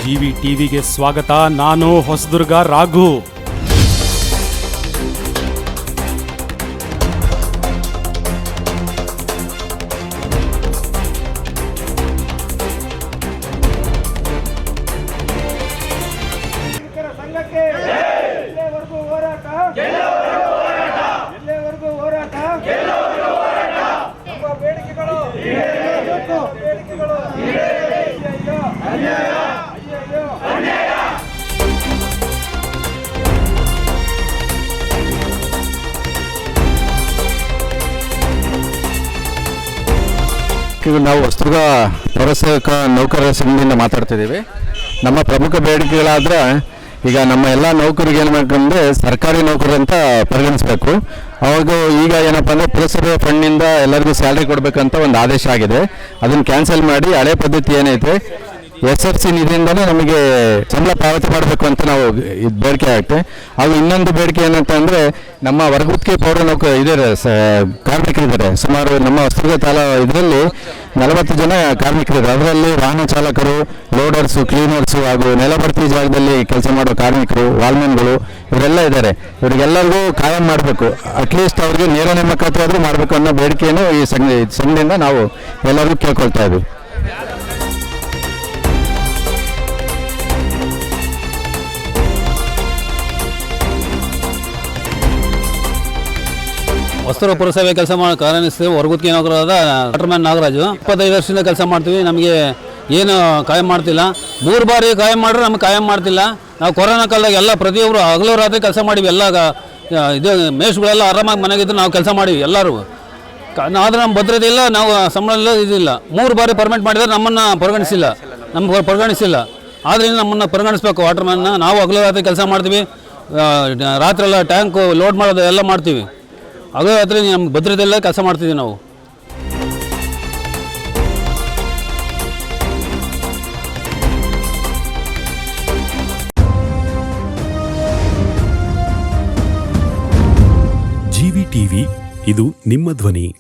GV ಟಿವಿಗೆ ಸ್ವಾಗತ. ನಾನು ಹೊಸದುರ್ಗ ರಾಘು. ನಾವು ಹೊಸದುರ್ಗ ಪೌರಸೇವಕ ನೌಕರರ ಸಂಘದಿಂದ ಮಾತಾಡ್ತಿದ್ದೀವಿ. ನಮ್ಮ ಪ್ರಮುಖ ಬೇಡಿಕೆಗಳಾದರೆ ಈಗ ನಮ್ಮ ಎಲ್ಲ ನೌಕರಿಗೆ ಏನು ಬೇಕಂದರೆ ಸರ್ಕಾರಿ ನೌಕರು ಅಂತ ಪರಿಗಣಿಸಬೇಕು. ಅವಾಗ ಈಗ ಏನಪ್ಪ ಅಂದರೆ ಪುರಸಭೆ ಫಂಡ್ನಿಂದ ಎಲ್ಲರಿಗೂ ಸ್ಯಾಲ್ರಿ ಕೊಡಬೇಕಂತ ಒಂದು ಆದೇಶ ಆಗಿದೆ. ಅದನ್ನು ಕ್ಯಾನ್ಸಲ್ ಮಾಡಿ ಹಳೆ ಪದ್ಧತಿ ಏನೈತೆ SRC ನಿಧಿಯಿಂದಲೇ ನಮಗೆ ಸಂಬಳ ಪಾವತಿ ಮಾಡಬೇಕು ಅಂತ ನಾವು ಇದು ಬೇಡಿಕೆ ಆಗುತ್ತೆ. ಹಾಗೂ ಇನ್ನೊಂದು ಬೇಡಿಕೆ ಏನಂತ ಅಂದರೆ ನಮ್ಮ ಹೊರಗುತ್ತಿಗೆ ಪೌರ ಇದ್ದಾರೆ ಕಾರ್ಮಿಕರಿದ್ದಾರೆ. ಸುಮಾರು ನಮ್ಮ ಹೊಸದುರ್ಗ ಇದರಲ್ಲಿ 40 ಜನ ಕಾರ್ಮಿಕರಿದ್ದಾರೆ. ಅದರಲ್ಲಿ ವಾಹನ ಚಾಲಕರು, ಲೋಡರ್ಸು, ಕ್ಲೀನರ್ಸು ಹಾಗೂ ನೆಲಭರ್ತಿ ಜಾಗದಲ್ಲಿ ಕೆಲಸ ಮಾಡೋ ಕಾರ್ಮಿಕರು, ವಾಲ್ಮನ್ಗಳು ಇವರೆಲ್ಲ ಇದ್ದಾರೆ. ಇವರಿಗೆಲ್ಲರಿಗೂ ಕಾಯಂ ಮಾಡಬೇಕು. ಅಟ್ಲೀಸ್ಟ್ ಅವ್ರಿಗೆ ನೇರ ನೇಮಕಾತಿ ಆದರೂ ಮಾಡಬೇಕು ಅನ್ನೋ ಬೇಡಿಕೆಯನ್ನು ಈ ಸಂಘದಿಂದ ನಾವು ಎಲ್ಲರಿಗೂ ಕೇಳ್ಕೊಳ್ತಾ ಇದ್ದೀವಿ. ಹೊಸದುರ್ಗ ಪುರಸಭೆ ಕೆಲಸ ಕಾರ್ಯನಿರ್ವಹಿಸ್ತೀವಿ. ಹೊರಗುತ್ತಿಗೆ ನೌಕರಾದ ವಾಟರ್ಮ್ಯಾನ್ ನಾಗರಾಜು. 25 ವರ್ಷದಿಂದ ಕೆಲಸ ಮಾಡ್ತೀವಿ. ನಮಗೆ ಏನು ಕಾಯಂ ಮಾಡ್ತಿಲ್ಲ. 3 ಬಾರಿ ಕಾಯಂ ಮಾಡಿದ್ರೆ ನಮಗೆ ಕಾಯಂ ಮಾಡ್ತಿಲ್ಲ. ನಾವು ಕೊರೋನಾ ಕಾಲದಾಗ ಎಲ್ಲ ಪ್ರತಿಯೊಬ್ಬರು ಹಗಲು ರಾತ್ರಿ ಕೆಲಸ ಮಾಡಿವಿ. ಎಲ್ಲ ಇದು ಮೇಷ್ಗಳೆಲ್ಲ ಆರಾಮಾಗಿ ಮನೆಗಿದ್ದು ನಾವು ಕೆಲಸ ಮಾಡಿವಿ ಎಲ್ಲರೂ. ಆದರೆ ನಮ್ಮ ಭದ್ರತೆ ಇಲ್ಲ, ನಾವು ಸಂಬಳ ಇಲ್ಲ, ಇದಿಲ್ಲ. 3 ಬಾರಿ ಪರ್ಮಿಟ್ ಮಾಡಿದರೆ ನಮ್ಮನ್ನು ಪರಿಗಣಿಸಿಲ್ಲ. ಆದ್ದರಿಂದ ನಮ್ಮನ್ನು ಪರಿಗಣಿಸ್ಬೇಕು ವಾಟರ್ಮ್ಯಾನ್ನ. ನಾವು ಹಗಲು ರಾತ್ರಿ ಕೆಲಸ ಮಾಡ್ತೀವಿ. ರಾತ್ರಿ ಎಲ್ಲ ಟ್ಯಾಂಕು ಲೋಡ್ ಮಾಡೋದು ಎಲ್ಲ ಮಾಡ್ತೀವಿ. ಹಗಲು ರಾತ್ರಿ ನಮ್ಮ ಭದ್ರತೆ ಎಲ್ಲ ಕೆಲಸ ಮಾಡ್ತಿದ್ದೀವಿ ನಾವು. ಜಿವಿ ಟಿವಿ, ಇದು ನಿಮ್ಮ ಧ್ವನಿ.